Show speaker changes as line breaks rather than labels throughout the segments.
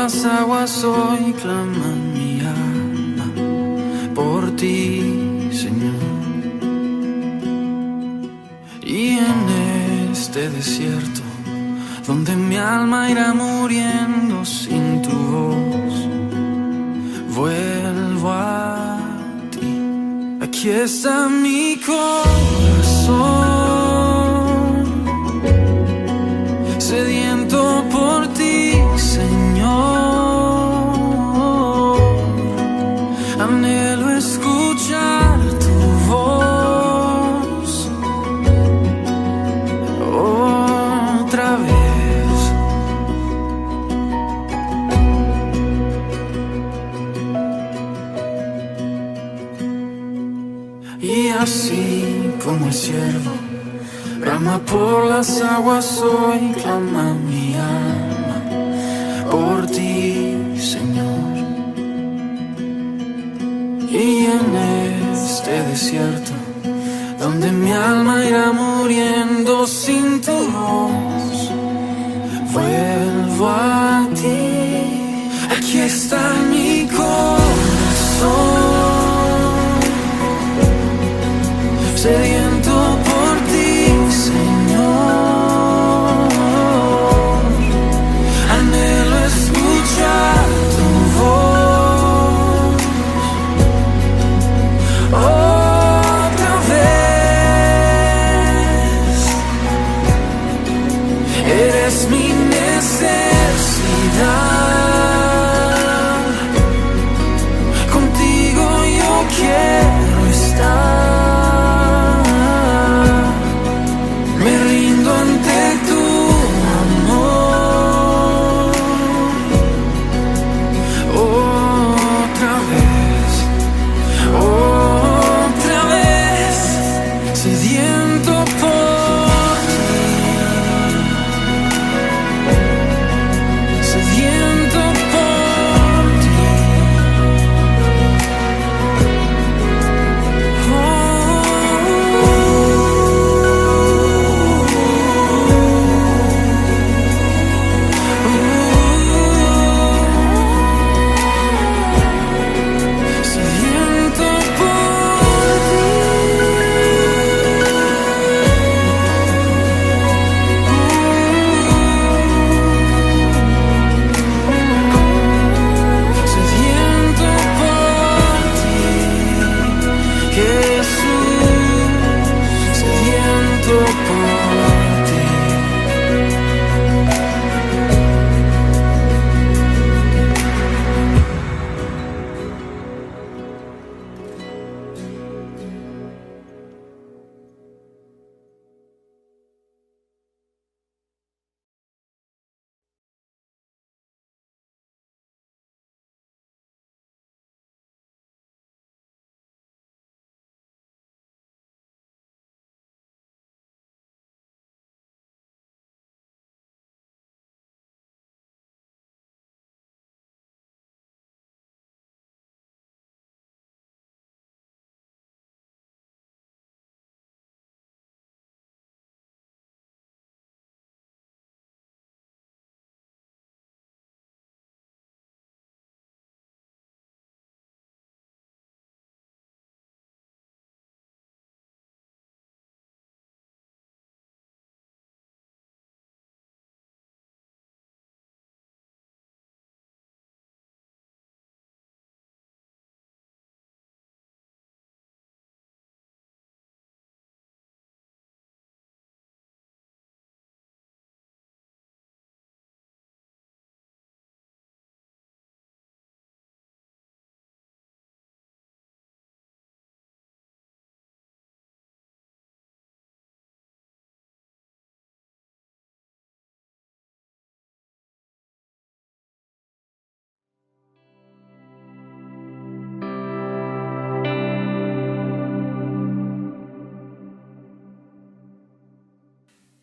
las aguas hoy clama mi alma por ti, Señor. Y en este desierto, donde mi alma irá muriendo sin tu voz, vuelvo a ti. Aquí está mi corazón, sediento por ti, Señor. Anhelo escuchar tu voz otra vez. Y así como el siervo brama por las aguas, hoy clama mi alma por ti, Señor. Y en este desierto, donde mi alma irá muriendo sin tu voz, vuelvo a ti. Aquí está mi corazón, sediento por ti, Señor. Anhelo escuchar tu voz otra vez. Eres mi necesidad, contigo yo quiero estar.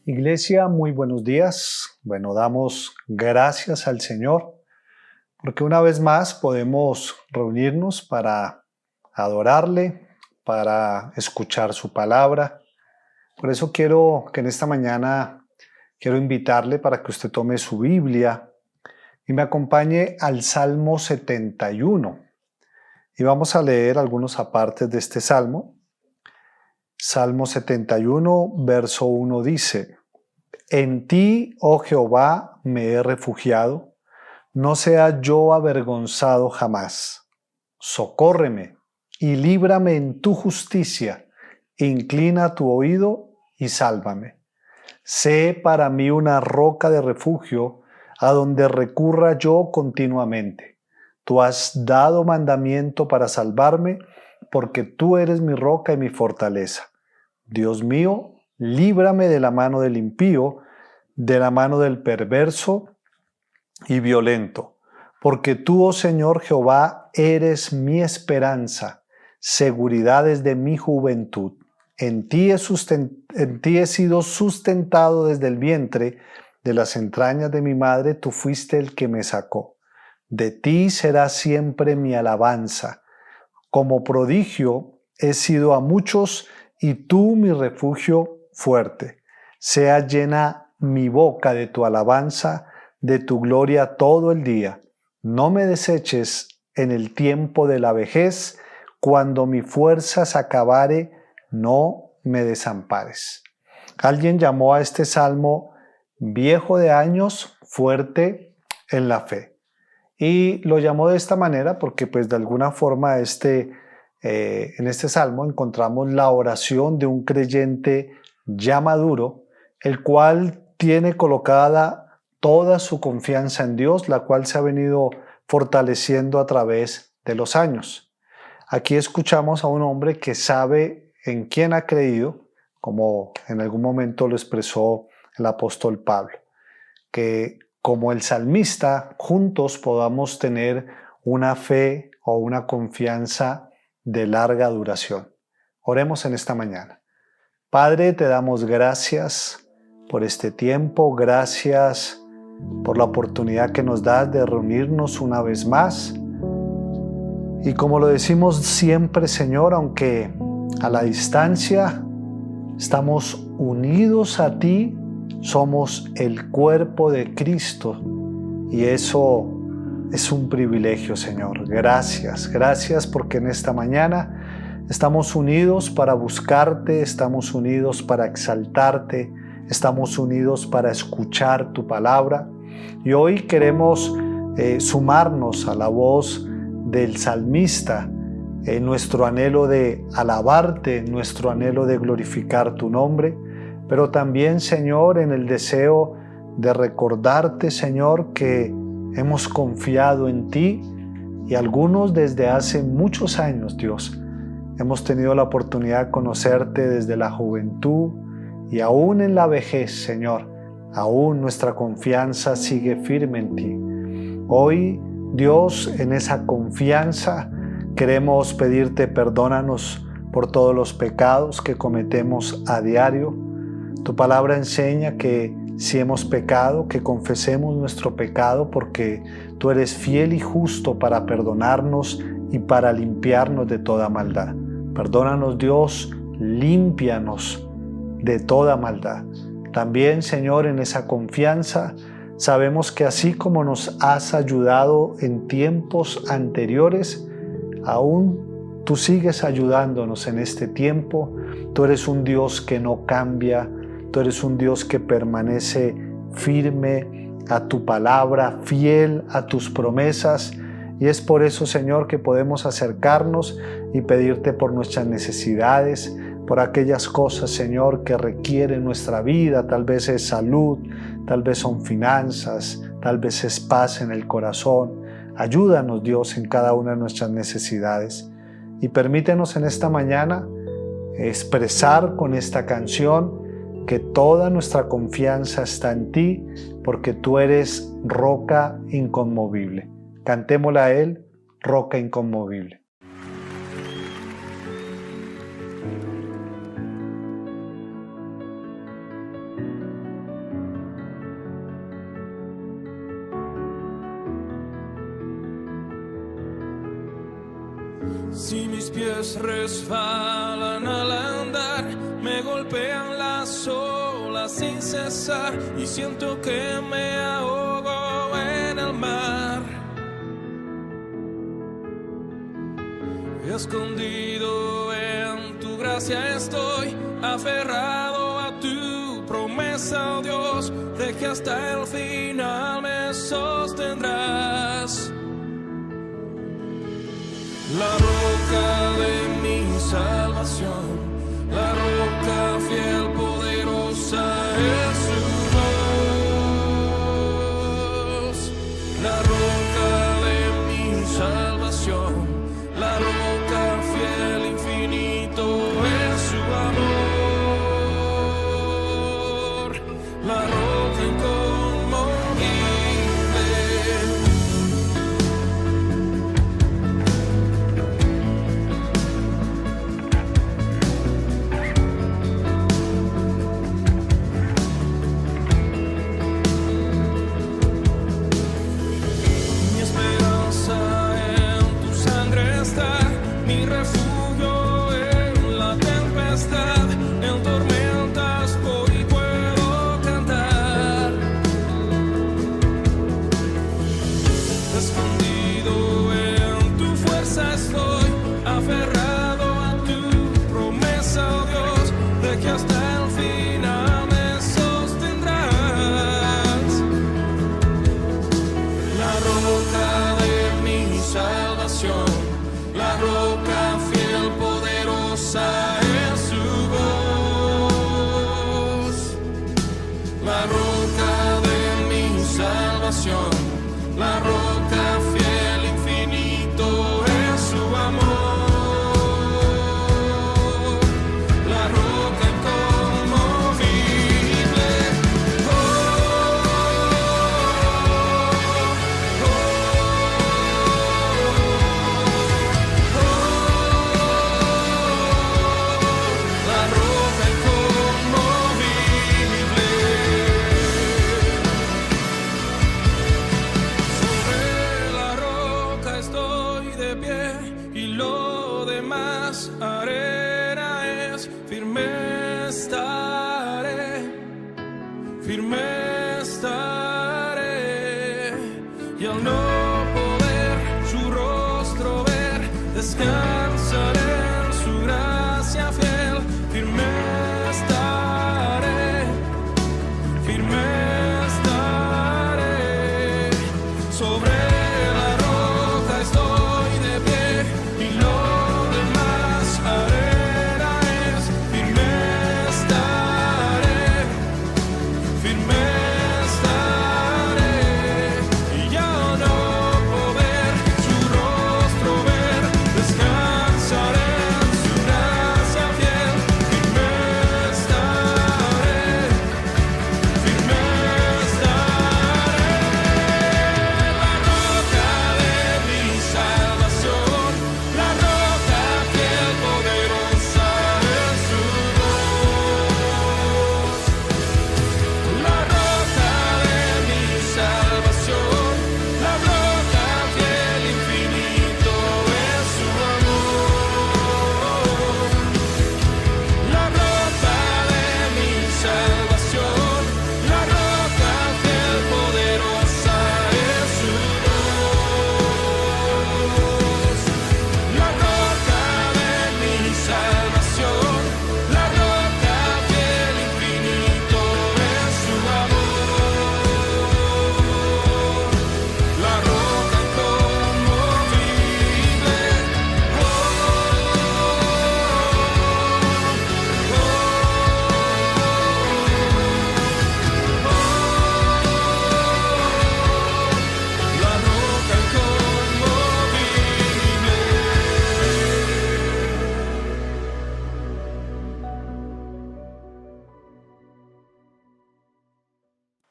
Iglesia, muy buenos días. Bueno, damos gracias al Señor porque una vez más podemos reunirnos para adorarle, para escuchar su palabra. Por eso quiero que en esta mañana quiero invitarle para que usted tome su Biblia, y me acompañe al Salmo 71. Y vamos a leer algunos apartes de este salmo. Salmo 71, verso 1 dice: En ti, oh Jehová, me he refugiado, no sea yo avergonzado jamás. Socórreme y líbrame en tu justicia, inclina tu oído y sálvame. Sé para mí una roca de refugio, a donde recurra yo continuamente. Tú has dado mandamiento para salvarme, porque tú eres mi roca y mi fortaleza. Dios mío, líbrame de la mano del impío, de la mano del perverso y violento. Porque tú, oh Señor Jehová, eres mi esperanza, seguridad desde mi juventud. En ti he sido sustentado desde el vientre, de las entrañas de mi madre tú fuiste el que me sacó. De ti será siempre mi alabanza. Como prodigio he sido a muchos, y tú mi refugio fuerte. Sea llena mi boca de tu alabanza, de tu gloria todo el día. No me deseches en el tiempo de la vejez, cuando mi fuerza se acabare, no me desampares. Alguien llamó a este salmo viejo de años, fuerte en la fe. Y lo llamó de esta manera porque pues de alguna forma en este salmo encontramos la oración de un creyente ya maduro, el cual tiene colocada toda su confianza en Dios, la cual se ha venido fortaleciendo a través de los años. Aquí escuchamos a un hombre que sabe en quién ha creído, como en algún momento lo expresó el apóstol Pablo, que como el salmista juntos podamos tener una fe o una confianza de larga duración. Oremos en esta mañana. Padre, te damos gracias por este tiempo, gracias por la oportunidad que nos das de reunirnos una vez más. Y como lo decimos siempre, Señor, aunque a la distancia, estamos unidos a ti, somos el cuerpo de Cristo, y eso es un privilegio, Señor. Gracias, gracias porque en esta mañana estamos unidos para buscarte, estamos unidos para exaltarte, estamos unidos para escuchar tu palabra, y hoy queremos sumarnos a la voz del salmista en nuestro anhelo de alabarte, nuestro anhelo de glorificar tu nombre, pero también, Señor, en el deseo de recordarte, Señor, que hemos confiado en ti, y algunos desde hace muchos años, Dios, hemos tenido la oportunidad de conocerte desde la juventud, y aún en la vejez, Señor, aún nuestra confianza sigue firme en ti. Hoy, Dios, en esa confianza, queremos pedirte perdónanos por todos los pecados que cometemos a diario. Tu palabra enseña que si hemos pecado, que confesemos nuestro pecado, porque tú eres fiel y justo para perdonarnos y para limpiarnos de toda maldad. Perdónanos, Dios, límpianos de toda maldad. También, Señor, en esa confianza, sabemos que así como nos has ayudado en tiempos anteriores, aún tú sigues ayudándonos en este tiempo. Tú eres un Dios que no cambia, tú eres un Dios que permanece firme a tu palabra, fiel a tus promesas, y es por eso, Señor, que podemos acercarnos y pedirte por nuestras necesidades, por aquellas cosas, Señor, que requieren nuestra vida. Tal vez es salud, tal vez son finanzas, tal vez es paz en el corazón. Ayúdanos, Dios, en cada una de nuestras necesidades, y permítenos en esta mañana expresar con esta canción que toda nuestra confianza está en ti, porque tú eres roca inconmovible. Cantémosla a Él, roca inconmovible.
Si mis pies resbalan al andar, me golpean las olas sin cesar y siento que me ahogo en el mar. Escondido en tu gracia estoy, aferrado a tu promesa, oh Dios, de que hasta el final me sostendrás. La roca de mi salvación, la roca fiel, poderosa es su voz. La roca de mi salvación, la roca fiel, infinito es su amor. La roca inconmovible. Mi esperanza en tu sangre está, mi refugio en la tempestad, en tormentas hoy puedo cantar. Escondido en tu fuerza estoy, aferrado a tu promesa, oh Dios, de que hasta el final me sostendrás. La roca de mi salvación, la roca fiel, poderosa es su voz. La roca de mi salvación, la roca fiel, infinito es su amor. La roca inconmovible. Oh, oh, la roca inconmovible. Sobre la roca estoy de pie y lo demás arena es. Firme estaré, y al no poder su rostro ver, descansaré en su gracia fiel. Firme estaré, sobre la roca estoy de pie y lo demás arena es. Firme estaré, y ya no poder su rostro ver, descansaré en su gracia fiel. Firme estaré, la roca de mi salvación, la roca fiel, poderosa es su voz. La roca de mi salvación, la roca fiel, infinito es su amor. La roca de mi salvación, la roca fiel, poderosa es su voz. La roca de mi salvación, la roca fiel, infinito es su amor. La roca inconmovible. La roca inconmovible.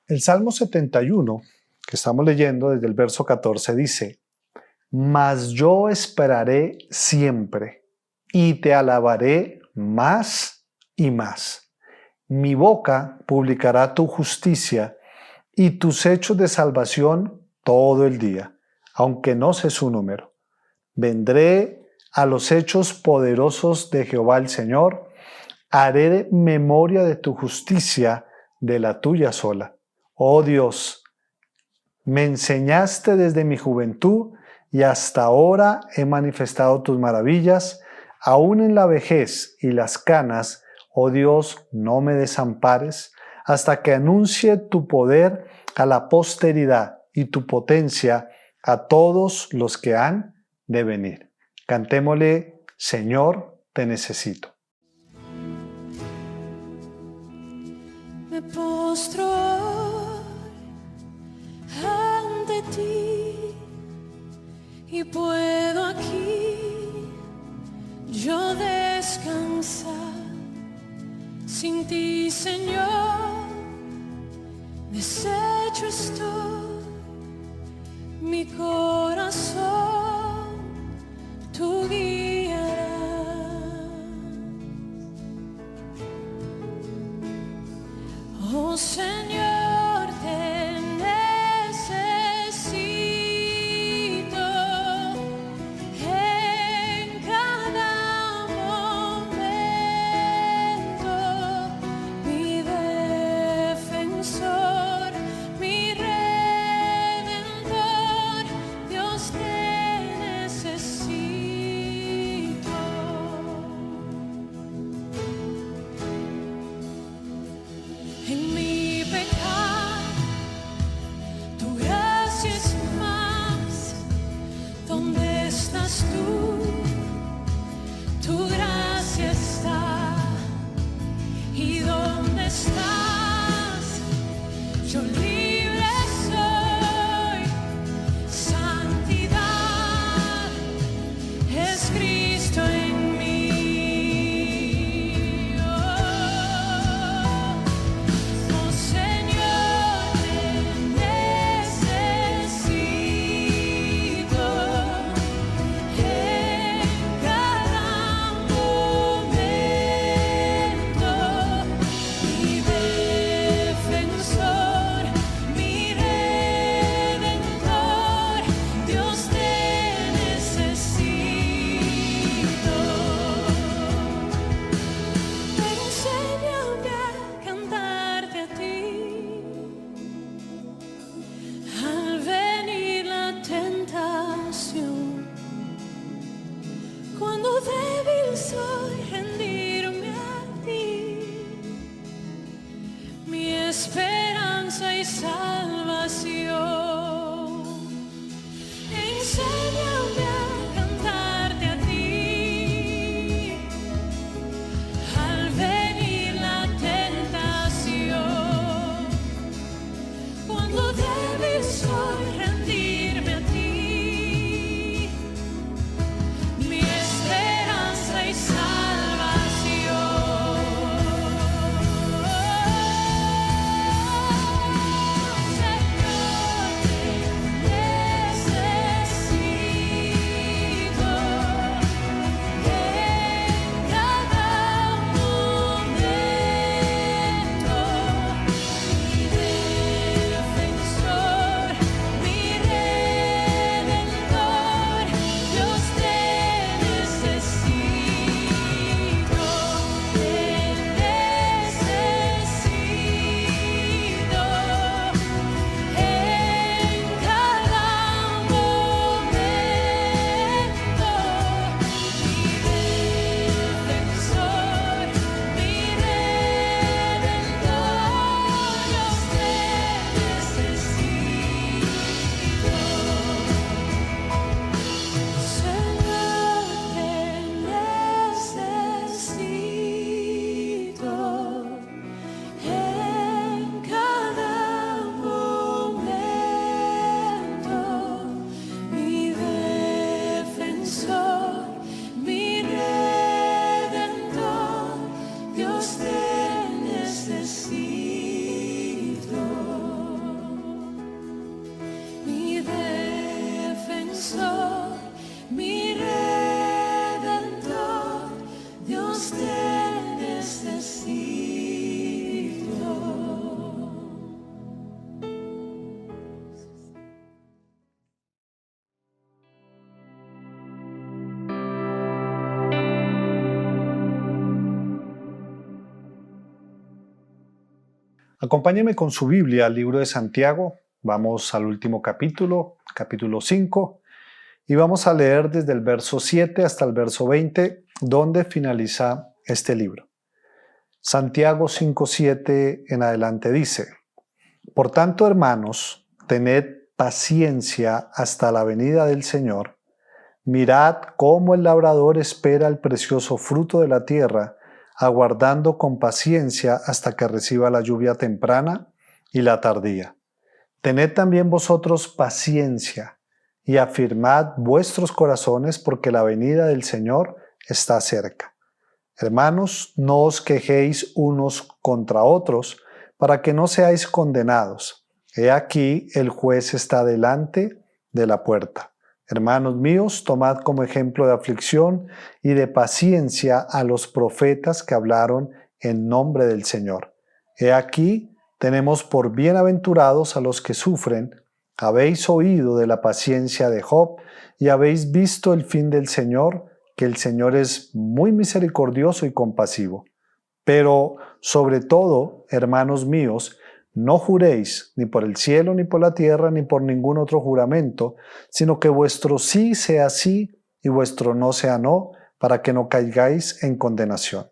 El Salmo 71, que estamos leyendo desde el verso 14, dice: Mas yo esperaré siempre y te alabaré más y más. Mi boca publicará tu justicia y tus hechos de salvación todo el día, aunque no sé su número. Vendré a los hechos poderosos de Jehová el Señor, haré memoria de tu justicia, de la tuya sola. Oh Dios, Me enseñaste desde mi juventud y hasta ahora he manifestado tus maravillas. Aún en la vejez y las canas, oh Dios, no me desampares, hasta que anuncie tu poder a la posteridad y tu potencia a todos los que han de venir. Cantémosle, Señor, te necesito.
Me postro ante ti y puedo aquí yo descansar. Sin ti, Señor, deshecho estoy, mi corazón tú guiarás. Oh Señor, te necesito en cada momento, mi defensor, mi redentor, Dios te necesito. En mi pecado, tu gracia es más. ¿Dónde estás tú? Tu gracia está. ¿Y dónde estás? Yo libre soy. Santidad es Cristo en mí. Oh Señor, te necesito en cada momento, mi defensor, mi redentor, Dios te necesito. Enséñame a cantarte a ti al venir la tentación. Cuando débil soy, rendirme a ti, mi esperanza y salvación. Enséñame a cantarte a ti al venir la tentación. Cuando débil soy, rendirme a ti, mi esperanza y salvación. Señor, te necesito en cada momento, mi defensor, mi redentor, Dios te necesito, en cada momento, mi defensor, mi redentor, Dios te necesito. Señor, te necesito en cada momento, mi defensor, mi redentor, Dios te necesito. Mi defensor, mi redentor, Dios te necesito.
Acompáñeme con su Biblia al libro de Santiago, Vamos al último capítulo, capítulo 5, y vamos a leer desde el verso 7 hasta el verso 20, donde finaliza este libro. Santiago 5:7 en adelante dice: Por tanto, hermanos, tened paciencia hasta la venida del Señor. Mirad cómo el labrador espera el precioso fruto de la tierra, aguardando con paciencia hasta que reciba la lluvia temprana y la tardía. Tened también vosotros paciencia y afirmad vuestros corazones, porque la venida del Señor está cerca. Hermanos, no os quejéis unos contra otros, para que no seáis condenados. He aquí, el juez está delante de la puerta. Hermanos míos, tomad como ejemplo de aflicción y de paciencia a los profetas que hablaron en nombre del Señor. He aquí, tenemos por bienaventurados a los que sufren. Habéis oído de la paciencia de Job y habéis visto el fin del Señor, que el Señor es muy misericordioso y compasivo. Pero, sobre todo, hermanos míos, no juréis ni por el cielo, ni por la tierra, ni por ningún otro juramento, sino que vuestro sí sea sí y vuestro no sea no, para que no caigáis en condenación.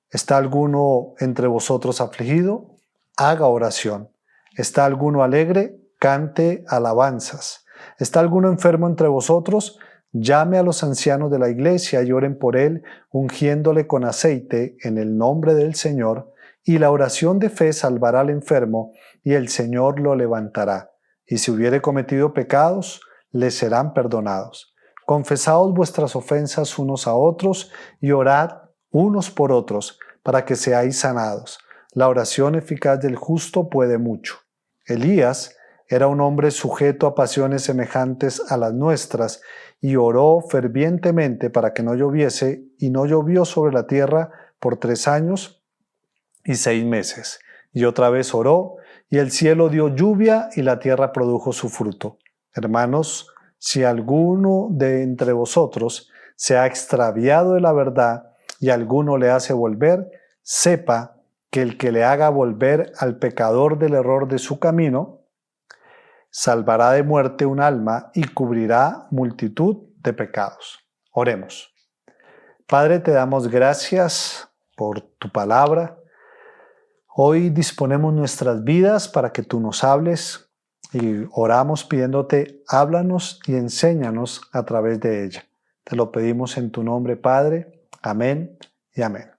¿Está alguno entre vosotros afligido? Haga oración. ¿Está alguno alegre? Cante alabanzas. ¿Está alguno enfermo entre vosotros? Llame a los ancianos de la iglesia y oren por él, ungiéndole con aceite en el nombre del Señor, y la oración de fe salvará al enfermo, y el Señor lo levantará. Y si hubiere cometido pecados, le serán perdonados. Confesaos vuestras ofensas unos a otros, y orad unos por otros, para que seáis sanados. La oración eficaz del justo puede mucho. Elías era un hombre sujeto a pasiones semejantes a las nuestras, y oró fervientemente para que no lloviese, y no llovió sobre la tierra por 3 años y 6 meses. Y otra vez oró, y el cielo dio lluvia, y la tierra produjo su fruto. Hermanos, si alguno de entre vosotros se ha extraviado de la verdad, y alguno le hace volver, sepa que el que le haga volver al pecador del error de su camino, salvará de muerte un alma y cubrirá multitud de pecados. Oremos. Padre, te damos gracias por tu palabra. Hoy disponemos nuestras vidas para que tú nos hables y oramos pidiéndote, háblanos y enséñanos a través de ella. Te lo pedimos en tu nombre, Padre. Amén y amén.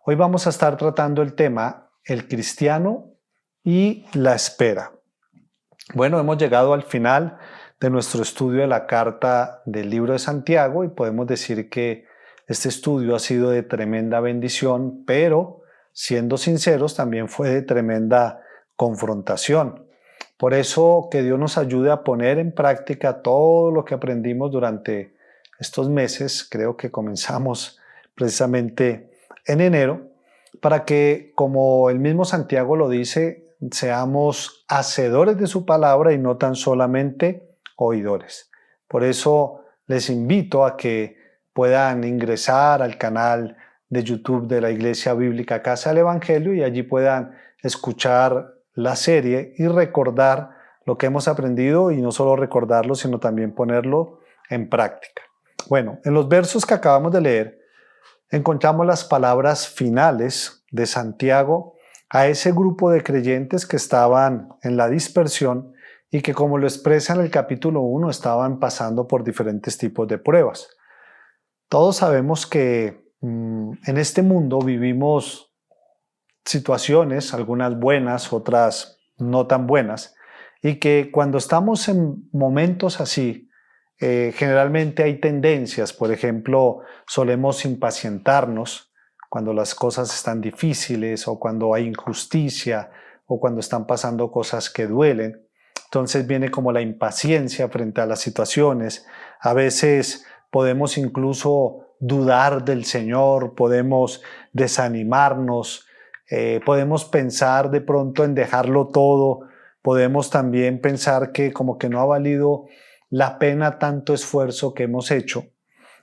Hoy vamos a estar tratando el tema el cristiano y la espera. Bueno, hemos llegado al final de nuestro estudio de la carta del libro de Santiago y podemos decir que este estudio ha sido de tremenda bendición, pero siendo sinceros también fue de tremenda confrontación. Por eso que Dios nos ayude a poner en práctica todo lo que aprendimos durante estos meses. Creo que comenzamos precisamente en enero, para que, como el mismo Santiago lo dice, seamos hacedores de su palabra y no tan solamente oidores. Por eso les invito a que puedan ingresar al canal de YouTube de la Iglesia Bíblica Casa del Evangelio y allí puedan escuchar la serie y recordar lo que hemos aprendido, y no solo recordarlo, sino también ponerlo en práctica. Bueno, en los versos que acabamos de leer encontramos las palabras finales de Santiago a ese grupo de creyentes que estaban en la dispersión y que, como lo expresa en el capítulo 1, estaban pasando por diferentes tipos de pruebas. Todos sabemos que en este mundo vivimos situaciones, algunas buenas, otras no tan buenas, y que cuando estamos en momentos así, generalmente hay tendencias. Por ejemplo, solemos impacientarnos cuando las cosas están difíciles, o cuando hay injusticia, o cuando están pasando cosas que duelen. Entonces viene como la impaciencia frente a las situaciones. A veces podemos incluso dudar del Señor, podemos desanimarnos, podemos pensar de pronto en dejarlo todo, podemos también pensar que como que no ha valido la pena tanto esfuerzo que hemos hecho.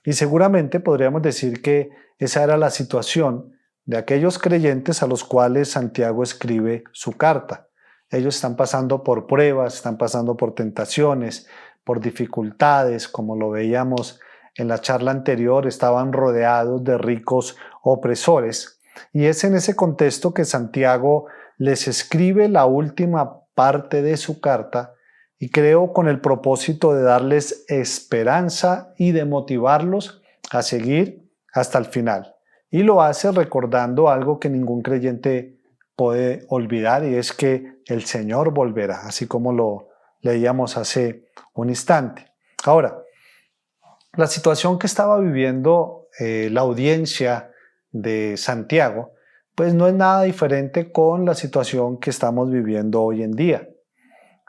Y seguramente podríamos decir que esa era la situación de aquellos creyentes a los cuales Santiago escribe su carta. Ellos están pasando por pruebas, están pasando por tentaciones, por dificultades, como lo veíamos en la charla anterior, estaban rodeados de ricos opresores. Y es en ese contexto que Santiago les escribe la última parte de su carta, y creo con el propósito de darles esperanza y de motivarlos a seguir hasta el final. Y lo hace recordando algo que ningún creyente puede olvidar, y es que el Señor volverá, así como lo leíamos hace un instante. Ahora, la situación que estaba viviendo la audiencia de Santiago, pues no es nada diferente con la situación que estamos viviendo hoy en día.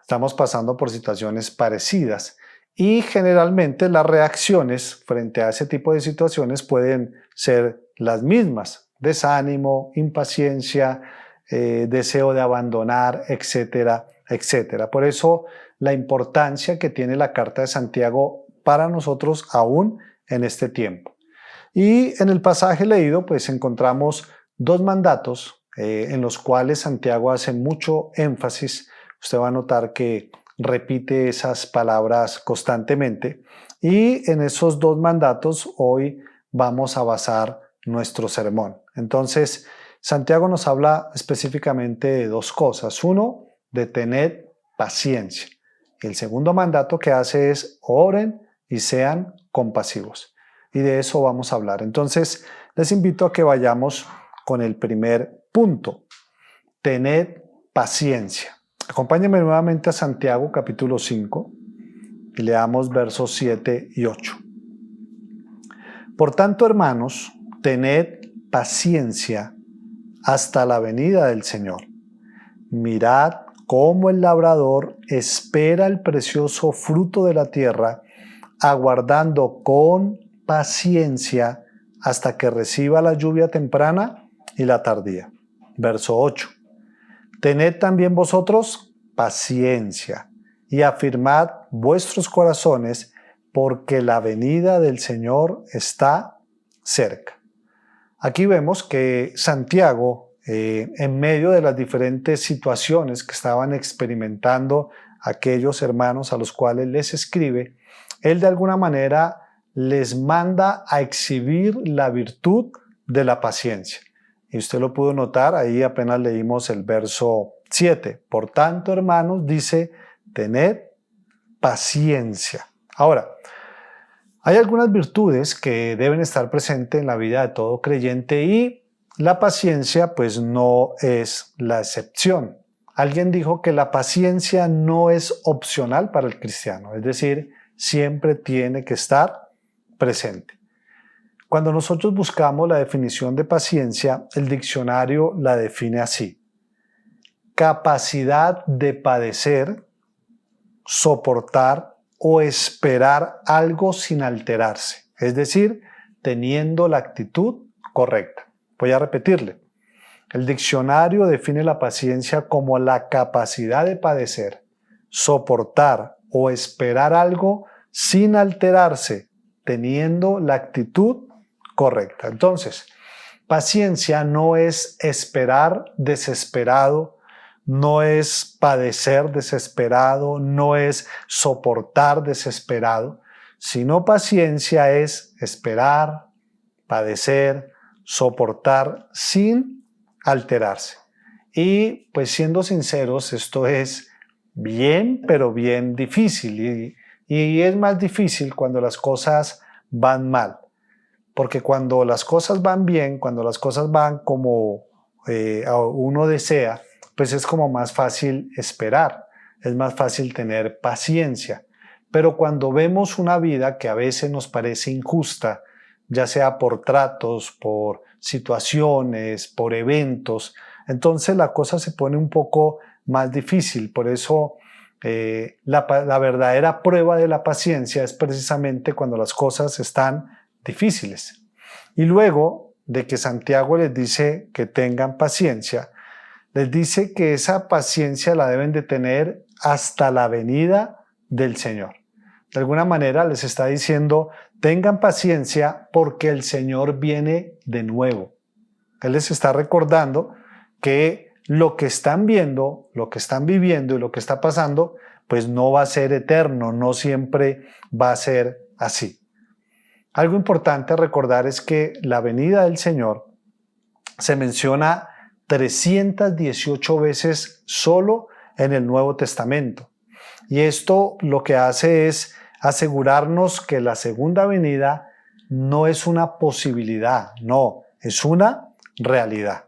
Estamos pasando por situaciones parecidas y generalmente las reacciones frente a ese tipo de situaciones pueden ser las mismas: desánimo, impaciencia, deseo de abandonar, etcétera, etcétera. Por eso la importancia que tiene la carta de Santiago para nosotros aún en este tiempo. Y en el pasaje leído pues encontramos dos mandatos en los cuales Santiago hace mucho énfasis. Usted va a notar que repite esas palabras constantemente, y en esos dos mandatos hoy vamos a basar nuestro sermón. Entonces, Santiago nos habla específicamente de dos cosas. Uno, de tener paciencia. Y el segundo mandato que hace es: oren y sean compasivos. Y de eso vamos a hablar. Entonces, les invito a que vayamos con el primer punto: tened paciencia. Acompáñenme nuevamente a Santiago capítulo 5 y leamos versos 7 y 8. Por tanto, hermanos, tened paciencia hasta la venida del Señor. Mirad cómo el labrador espera el precioso fruto de la tierra, aguardando con paciencia hasta que reciba la lluvia temprana y la tardía. Verso 8. Tened también vosotros paciencia y afirmad vuestros corazones, porque la venida del Señor está cerca. Aquí vemos que Santiago, en medio de las diferentes situaciones que estaban experimentando aquellos hermanos a los cuales les escribe, él de alguna manera les manda a exhibir la virtud de la paciencia. Y usted lo pudo notar, ahí apenas leímos el verso 7. Por tanto, hermanos, dice, tened paciencia. Ahora, hay algunas virtudes que deben estar presentes en la vida de todo creyente, y la paciencia pues no es la excepción. Alguien dijo que la paciencia no es opcional para el cristiano, es decir, siempre tiene que estar presente. Cuando nosotros buscamos la definición de paciencia, el diccionario la define así: capacidad de padecer, soportar o esperar algo sin alterarse, es decir, teniendo la actitud correcta. Voy a repetirle. El diccionario define la paciencia como la capacidad de padecer, soportar o esperar algo sin alterarse, teniendo la actitud correcta. Entonces, paciencia no es esperar desesperado, no es padecer desesperado, no es soportar desesperado, sino paciencia es esperar, padecer, soportar sin alterarse. Y pues siendo sinceros, esto es bien, pero bien difícil, y es más difícil cuando las cosas van mal, porque cuando las cosas van bien, cuando las cosas van como uno desea, pues es como más fácil esperar, es más fácil tener paciencia. Pero cuando vemos una vida que a veces nos parece injusta, ya sea por tratos, por situaciones, por eventos, entonces la cosa se pone un poco más difícil. Por eso la verdadera prueba de la paciencia es precisamente cuando las cosas están difíciles. Y luego de que Santiago les dice que tengan paciencia, les dice que esa paciencia la deben de tener hasta la venida del Señor. De alguna manera les está diciendo, tengan paciencia porque el Señor viene de nuevo. Él les está recordando que lo que están viendo, lo que están viviendo y lo que está pasando, pues no va a ser eterno, no siempre va a ser así. Algo importante a recordar es que la venida del Señor se menciona 318 veces solo en el Nuevo Testamento. Y esto lo que hace es asegurarnos que la segunda venida no es una posibilidad, no, es una realidad.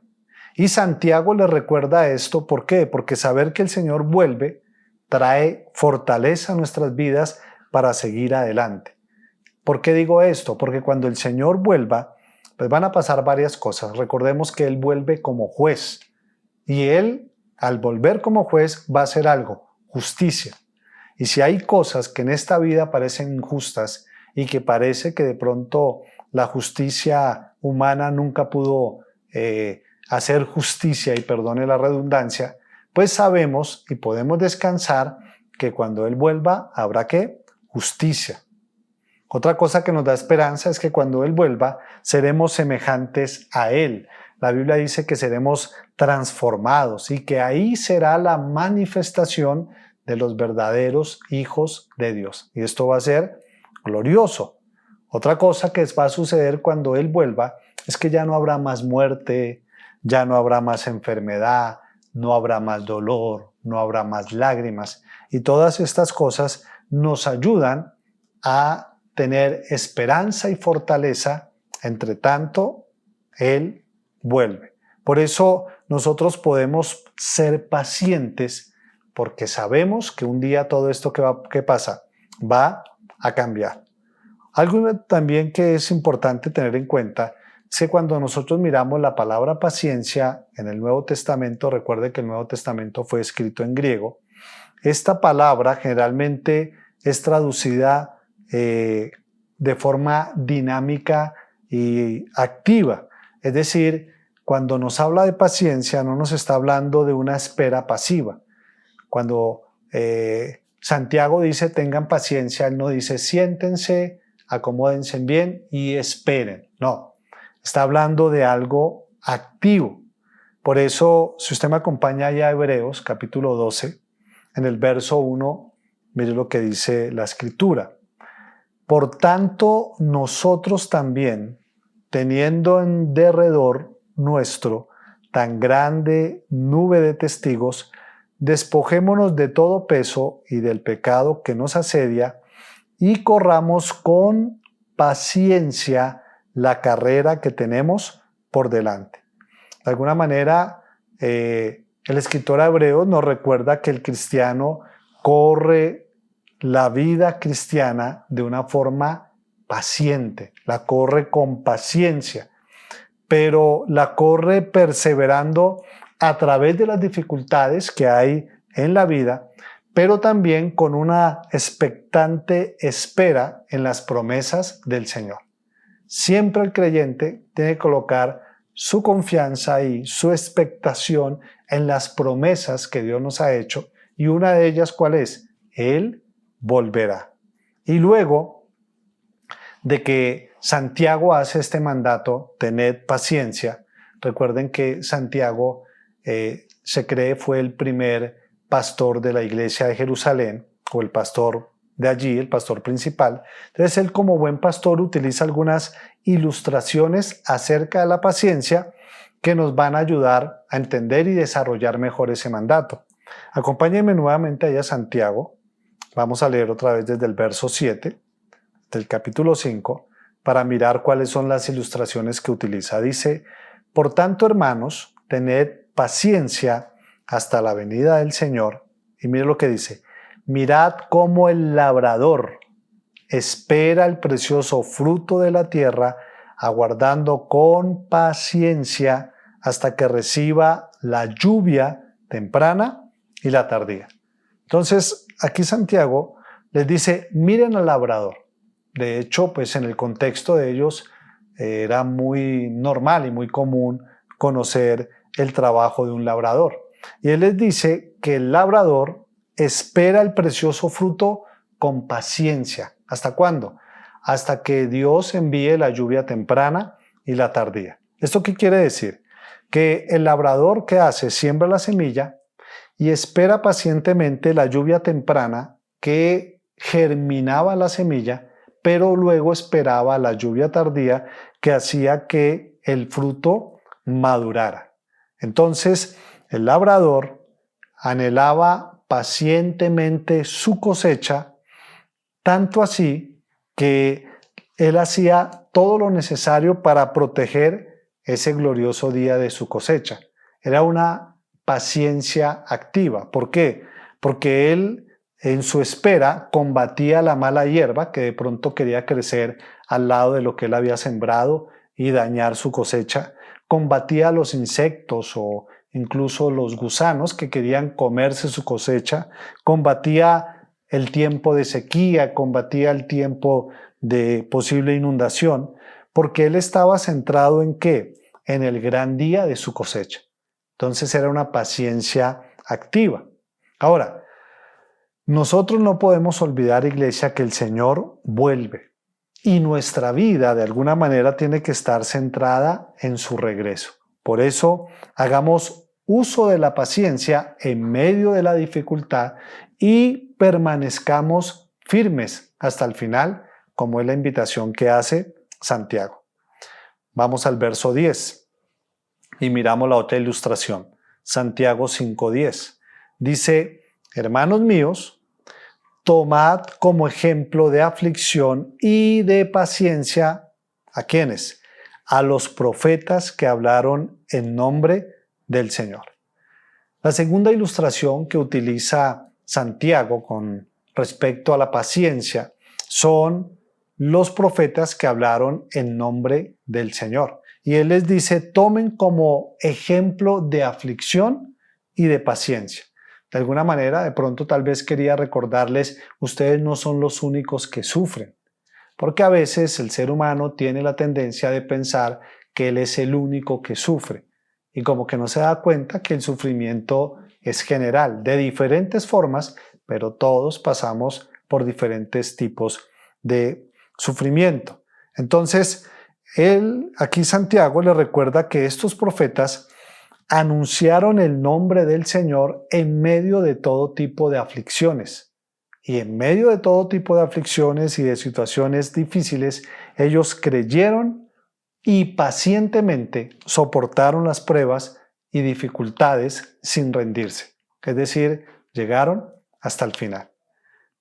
Y Santiago le recuerda esto, ¿por qué? Porque saber que el Señor vuelve trae fortaleza a nuestras vidas para seguir adelante. ¿Por qué digo esto? Porque cuando el Señor vuelva, pues van a pasar varias cosas. Recordemos que Él vuelve como juez y Él, al volver como juez, va a hacer algo, justicia. Y si hay cosas que en esta vida parecen injustas y que parece que de pronto la justicia humana nunca pudo hacer justicia, y perdone la redundancia, pues sabemos y podemos descansar que cuando Él vuelva habrá ¿qué? Justicia. Otra cosa que nos da esperanza es que cuando Él vuelva seremos semejantes a Él. La Biblia dice que seremos transformados y que ahí será la manifestación de los verdaderos hijos de Dios. Y esto va a ser glorioso. Otra cosa que va a suceder cuando Él vuelva es que ya no habrá más muerte, ya no habrá más enfermedad, no habrá más dolor, no habrá más lágrimas. Y todas estas cosas nos ayudan a tener esperanza y fortaleza, entre tanto Él vuelve. Por eso nosotros podemos ser pacientes, porque sabemos que un día todo esto que pasa va a cambiar. Algo también que es importante tener en cuenta es que cuando nosotros miramos la palabra paciencia en el Nuevo Testamento, recuerde que el Nuevo Testamento fue escrito en griego, esta palabra generalmente es traducida de forma dinámica y activa. Es decir, cuando nos habla de paciencia no nos está hablando de una espera pasiva. Cuando Santiago dice tengan paciencia, él no dice siéntense, acomódense bien y esperen. No, está hablando de algo activo. Por eso, si usted me acompaña ya a Hebreos, capítulo 12, en el verso 1, mire lo que dice la Escritura. Por tanto, nosotros también, teniendo en derredor nuestro tan grande nube de testigos, despojémonos de todo peso y del pecado que nos asedia y corramos con paciencia la carrera que tenemos por delante. De alguna manera, el escritor a Hebreos nos recuerda que el cristiano corre la vida cristiana de una forma paciente, la corre con paciencia, pero la corre perseverando a través de las dificultades que hay en la vida, pero también con una expectante espera en las promesas del Señor. Siempre el creyente tiene que colocar su confianza y su expectación en las promesas que Dios nos ha hecho, y una de ellas, ¿cuál es? Él volverá. Y luego de que Santiago hace este mandato, tened paciencia. Recuerden que Santiago se cree fue el primer pastor de la iglesia de Jerusalén, o el pastor de allí, el pastor principal. Entonces él, como buen pastor, utiliza algunas ilustraciones acerca de la paciencia que nos van a ayudar a entender y desarrollar mejor ese mandato. Acompáñenme nuevamente allá a Santiago. Vamos a leer otra vez desde el verso 7 del capítulo 5 para mirar cuáles son las ilustraciones que utiliza. Dice, por tanto, hermanos, tened paciencia hasta la venida del Señor. Y mire lo que dice, mirad cómo el labrador espera el precioso fruto de la tierra, aguardando con paciencia hasta que reciba la lluvia temprana y la tardía. Entonces, aquí Santiago les dice, miren al labrador. De hecho, pues en el contexto de ellos era muy normal y muy común conocer el trabajo de un labrador. Y él les dice que el labrador espera el precioso fruto con paciencia. ¿Hasta cuándo? Hasta que Dios envíe la lluvia temprana y la tardía. ¿Esto qué quiere decir? que el labrador, ¿qué hace? Siembra la semilla y espera pacientemente la lluvia temprana que germinaba la semilla, pero luego esperaba la lluvia tardía que hacía que el fruto madurara. Entonces, el labrador anhelaba pacientemente su cosecha, tanto así que él hacía todo lo necesario para proteger ese glorioso día de su cosecha. Era una paciencia activa. ¿Por qué? Porque él en su espera combatía la mala hierba que de pronto quería crecer al lado de lo que él había sembrado y dañar su cosecha. Combatía los insectos o incluso los gusanos que querían comerse su cosecha. Combatía el tiempo de sequía, combatía el tiempo de posible inundación, porque él estaba centrado ¿en qué? En el gran día de su cosecha. Entonces era una paciencia activa. Ahora, nosotros no podemos olvidar, iglesia, que el Señor vuelve y nuestra vida de alguna manera tiene que estar centrada en su regreso. Por eso, hagamos uso de la paciencia en medio de la dificultad y permanezcamos firmes hasta el final, como es la invitación que hace Santiago. Vamos al verso 10 y miramos la otra ilustración. Santiago 5:10. Dice: hermanos míos, tomad como ejemplo de aflicción y de paciencia ¿a quiénes? A los profetas que hablaron en nombre del Señor. La segunda ilustración que utiliza Santiago con respecto a la paciencia son los profetas que hablaron en nombre del Señor. Y él les dice: tomen como ejemplo de aflicción y de paciencia. De alguna manera, de pronto tal vez quería recordarles, ustedes no son los únicos que sufren, porque a veces el ser humano tiene la tendencia de pensar que él es el único que sufre y como que no se da cuenta que el sufrimiento es general, de diferentes formas, pero todos pasamos por diferentes tipos de sufrimiento. Entonces, aquí Santiago le recuerda que estos profetas anunciaron el nombre del Señor en medio de todo tipo de aflicciones. Y en medio de todo tipo de aflicciones y de situaciones difíciles, ellos creyeron y pacientemente soportaron las pruebas y dificultades sin rendirse. Es decir, llegaron hasta el final.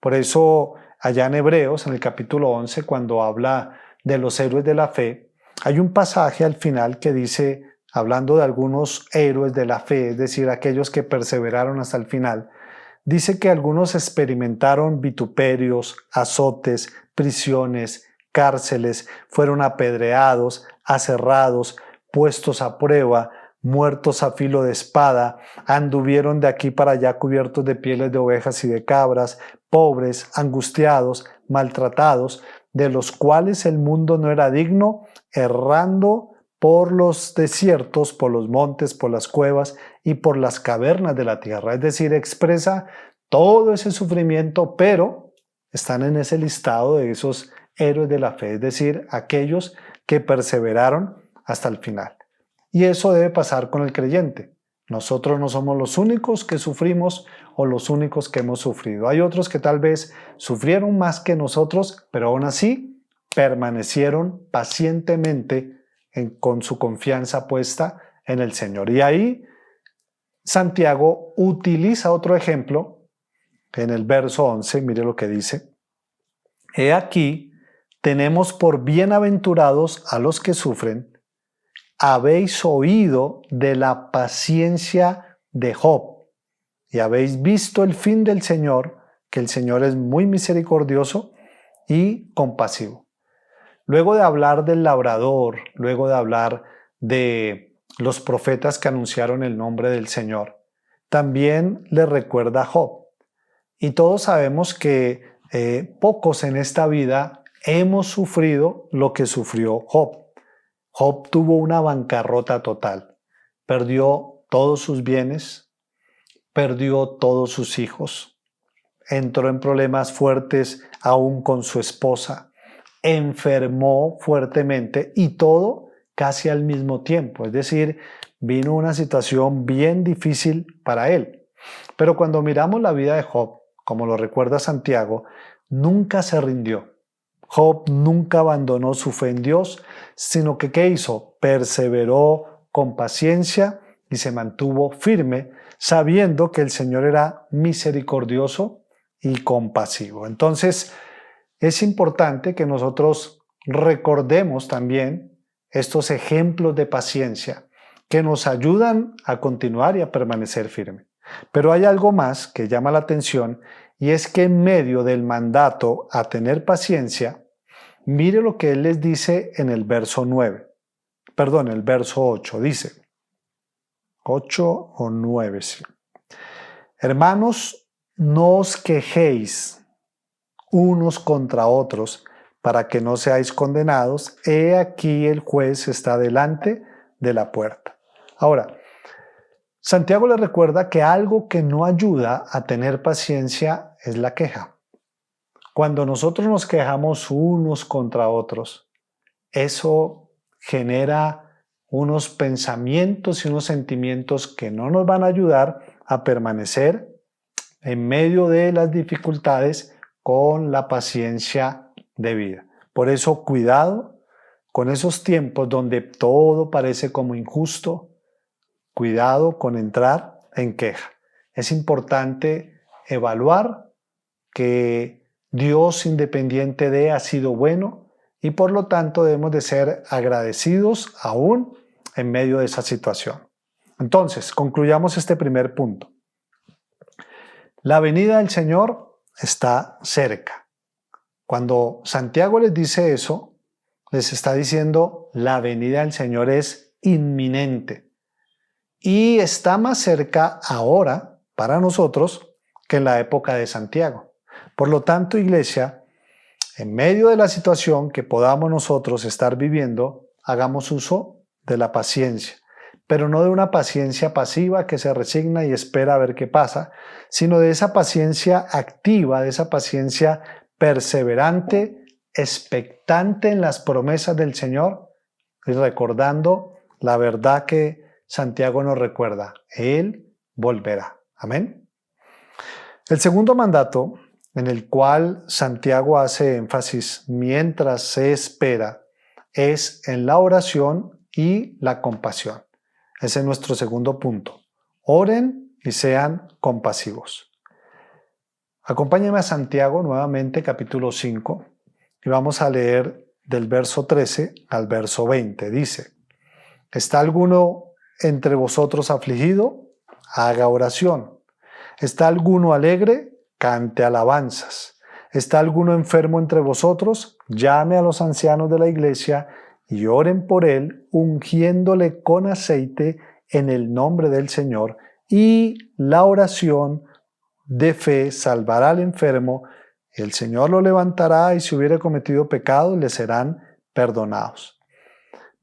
Por eso, allá en Hebreos, en el capítulo 11, cuando habla de los héroes de la fe, hay un pasaje al final que dice, hablando de algunos héroes de la fe, es decir, aquellos que perseveraron hasta el final, dice que algunos experimentaron vituperios, azotes, prisiones, cárceles, fueron apedreados, aserrados, puestos a prueba, muertos a filo de espada, anduvieron de aquí para allá cubiertos de pieles de ovejas y de cabras, pobres, angustiados, maltratados, de los cuales el mundo no era digno, errando por los desiertos, por los montes, por las cuevas y por las cavernas de la tierra. Es decir, expresa todo ese sufrimiento, pero están en ese listado de esos héroes de la fe, es decir, aquellos que perseveraron hasta el final. Y eso debe pasar con el creyente. Nosotros no somos los únicos que sufrimos o los únicos que hemos sufrido. Hay otros que tal vez sufrieron más que nosotros, pero aún así permanecieron pacientemente con su confianza puesta en el Señor. Y ahí Santiago utiliza otro ejemplo en el verso 11, mire lo que dice: he aquí, tenemos por bienaventurados a los que sufren. Habéis oído de la paciencia de Job y habéis visto el fin del Señor, que el Señor es muy misericordioso y compasivo. Luego de hablar del labrador, luego de hablar de los profetas que anunciaron el nombre del Señor, también le recuerda a Job. Y todos sabemos que pocos en esta vida hemos sufrido lo que sufrió Job. Job tuvo una bancarrota total. Perdió todos sus bienes, perdió todos sus hijos, entró en problemas fuertes aún con su esposa, enfermó fuertemente y todo casi al mismo tiempo. Es decir, vino una situación bien difícil para él. Pero cuando miramos la vida de Job, como lo recuerda Santiago, nunca se rindió. Job nunca abandonó su fe en Dios, sino que ¿qué hizo? Perseveró con paciencia y se mantuvo firme, sabiendo que el Señor era misericordioso y compasivo. Entonces, es importante que nosotros recordemos también estos ejemplos de paciencia que nos ayudan a continuar y a permanecer firme. Pero hay algo más que llama la atención, y es que en medio del mandato a tener paciencia, mire lo que él les dice en el verso 8, dice, 8 o 9, sí. Hermanos, no os quejéis unos contra otros para que no seáis condenados. He aquí el juez está delante de la puerta. Ahora, Santiago le recuerda que algo que no ayuda a tener paciencia es la queja. Cuando nosotros nos quejamos unos contra otros, eso genera unos pensamientos y unos sentimientos que no nos van a ayudar a permanecer en medio de las dificultades con la paciencia debida. Por eso, cuidado con esos tiempos donde todo parece como injusto. Cuidado con entrar en queja. Es importante evaluar que Dios, independiente de, ha sido bueno, y por lo tanto debemos de ser agradecidos aún en medio de esa situación. Entonces, concluyamos este primer punto. La venida del Señor está cerca. Cuando Santiago les dice eso, les está diciendo la venida del Señor es inminente. Y está más cerca ahora para nosotros que en la época de Santiago. Por lo tanto, iglesia, en medio de la situación que podamos nosotros estar viviendo, hagamos uso de la paciencia, pero no de una paciencia pasiva que se resigna y espera a ver qué pasa, sino de esa paciencia activa, de esa paciencia perseverante, expectante en las promesas del Señor y recordando la verdad que Santiago nos recuerda, Él volverá. Amén. El segundo mandato en el cual Santiago hace énfasis mientras se espera es en la oración y la compasión. Ese es nuestro segundo punto. Oren y sean compasivos. Acompáñenme a Santiago nuevamente, capítulo 5, y vamos a leer del verso 13 al verso 20. Dice, ¿está alguno entre vosotros afligido? Haga oración. ¿Está alguno alegre? Cante alabanzas. ¿Está alguno enfermo entre vosotros? Llame a los ancianos de la iglesia y oren por él, ungiéndole con aceite en el nombre del Señor, y la oración de fe salvará al enfermo, el Señor lo levantará, y si hubiere cometido pecado le serán perdonados.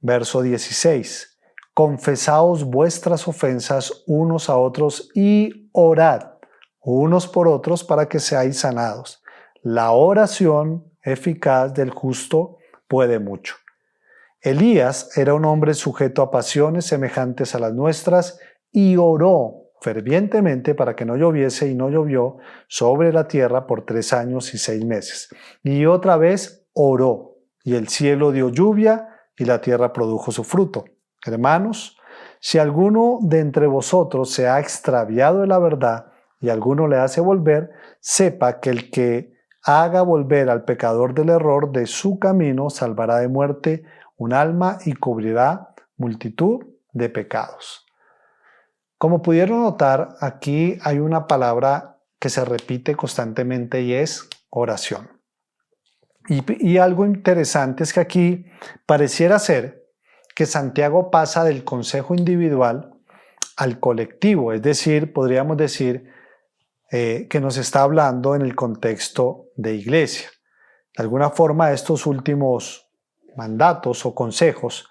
Verso 16. Confesaos vuestras ofensas unos a otros y orad unos por otros para que seáis sanados. La oración eficaz del justo puede mucho. Elías era un hombre sujeto a pasiones semejantes a las nuestras y oró fervientemente para que no lloviese, y no llovió sobre la tierra por 3 años y 6 meses. Y otra vez oró, y el cielo dio lluvia y la tierra produjo su fruto. Hermanos, si alguno de entre vosotros se ha extraviado de la verdad y alguno le hace volver, sepa que el que haga volver al pecador del error de su camino salvará de muerte un alma y cubrirá multitud de pecados. Como pudieron notar, aquí hay una palabra que se repite constantemente y es oración. Y algo interesante es que aquí pareciera ser que Santiago pasa del consejo individual al colectivo, es decir, podríamos decir que nos está hablando en el contexto de iglesia. De alguna forma, estos últimos mandatos o consejos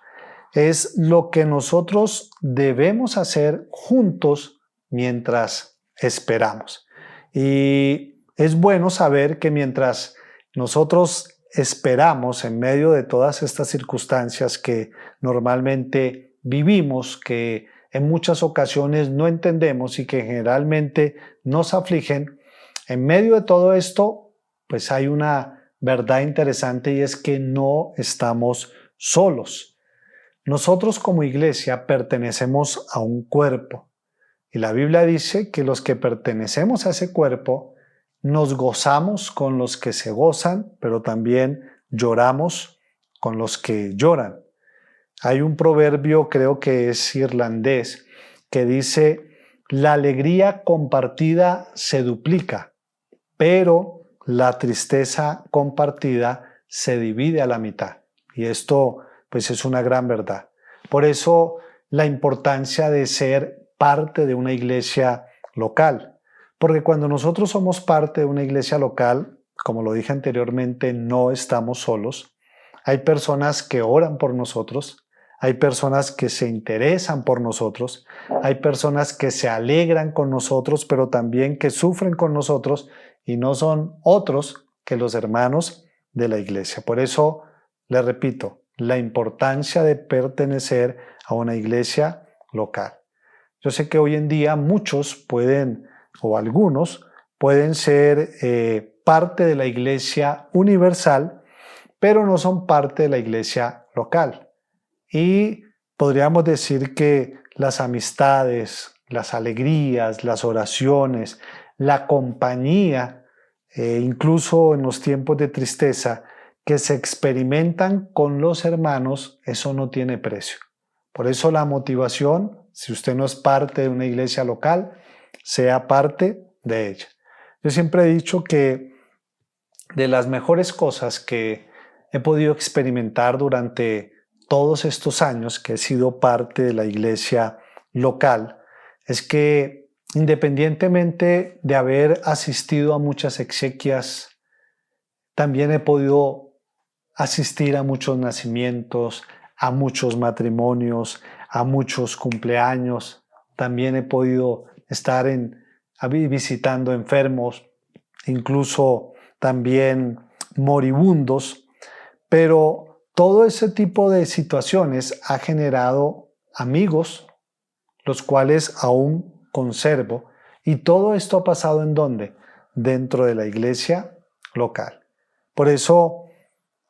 es lo que nosotros debemos hacer juntos mientras esperamos. Y es bueno saber que mientras nosotros esperamos en medio de todas estas circunstancias que normalmente vivimos, que en muchas ocasiones no entendemos y que generalmente nos afligen, en medio de todo esto, pues hay una verdad interesante y es que no estamos solos. Nosotros como iglesia pertenecemos a un cuerpo y la Biblia dice que los que pertenecemos a ese cuerpo nos gozamos con los que se gozan, pero también lloramos con los que lloran. Hay un proverbio, creo que es irlandés, que dice: la alegría compartida se duplica, pero la tristeza compartida se divide a la mitad. Y esto pues es una gran verdad. Por eso la importancia de ser parte de una iglesia local. Porque cuando nosotros somos parte de una iglesia local, como lo dije anteriormente, no estamos solos. Hay personas que oran por nosotros, hay personas que se interesan por nosotros, hay personas que se alegran con nosotros, pero también que sufren con nosotros y no son otros que los hermanos de la iglesia. Por eso, les repito, la importancia de pertenecer a una iglesia local. Yo sé que hoy en día muchos pueden, o algunos, pueden ser parte de la iglesia universal, pero no son parte de la iglesia local. Y podríamos decir que las amistades, las alegrías, las oraciones, la compañía, incluso en los tiempos de tristeza, que se experimentan con los hermanos, eso no tiene precio. Por eso la motivación, si usted no es parte de una iglesia local, sea parte de ella. Yo siempre he dicho que de las mejores cosas que he podido experimentar durante todos estos años que he sido parte de la iglesia local es que, independientemente de haber asistido a muchas exequias, también he podido asistir a muchos nacimientos, a muchos matrimonios, a muchos cumpleaños. También he podido estar visitando enfermos, incluso también moribundos, pero todo ese tipo de situaciones ha generado amigos, los cuales aún conservo, y todo esto ha pasado ¿en dónde? Dentro de la iglesia local. Por eso,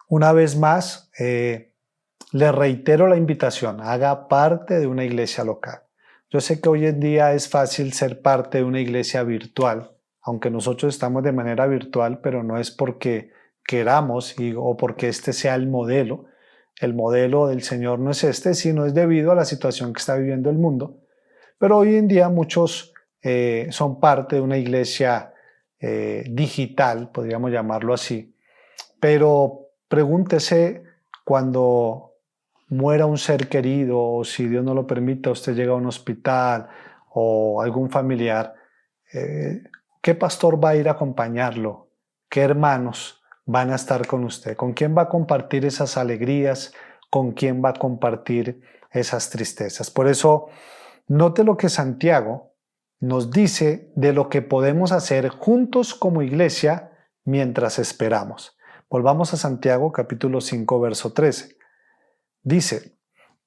una vez más, le reitero la invitación, haga parte de una iglesia local. Yo sé que hoy en día es fácil ser parte de una iglesia virtual, aunque nosotros estamos de manera virtual, pero no es porque queramos o porque este sea el modelo. El modelo del Señor no es este, sino es debido a la situación que está viviendo el mundo. Pero hoy en día muchos son parte de una iglesia digital, podríamos llamarlo así. Pero pregúntese cuando muera un ser querido o si Dios no lo permita, usted llega a un hospital o algún familiar, ¿qué pastor va a ir a acompañarlo? ¿Qué hermanos van a estar con usted? ¿Con quién va a compartir esas alegrías? ¿Con quién va a compartir esas tristezas? Por eso, note lo que Santiago nos dice de lo que podemos hacer juntos como iglesia mientras esperamos. Volvamos a Santiago capítulo 5, verso 13. Dice: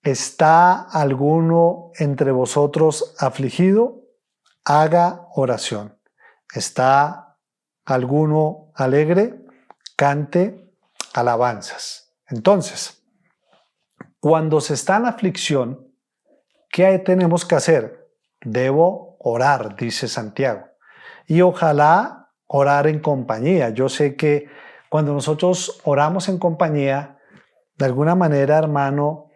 ¿está alguno entre vosotros afligido? Haga oración. ¿Está alguno alegre? Cante alabanzas. Entonces, cuando se está en aflicción, ¿qué tenemos que hacer? Debo orar, dice Santiago. Y ojalá orar en compañía. Yo sé que cuando nosotros oramos en compañía, de alguna manera, hermano,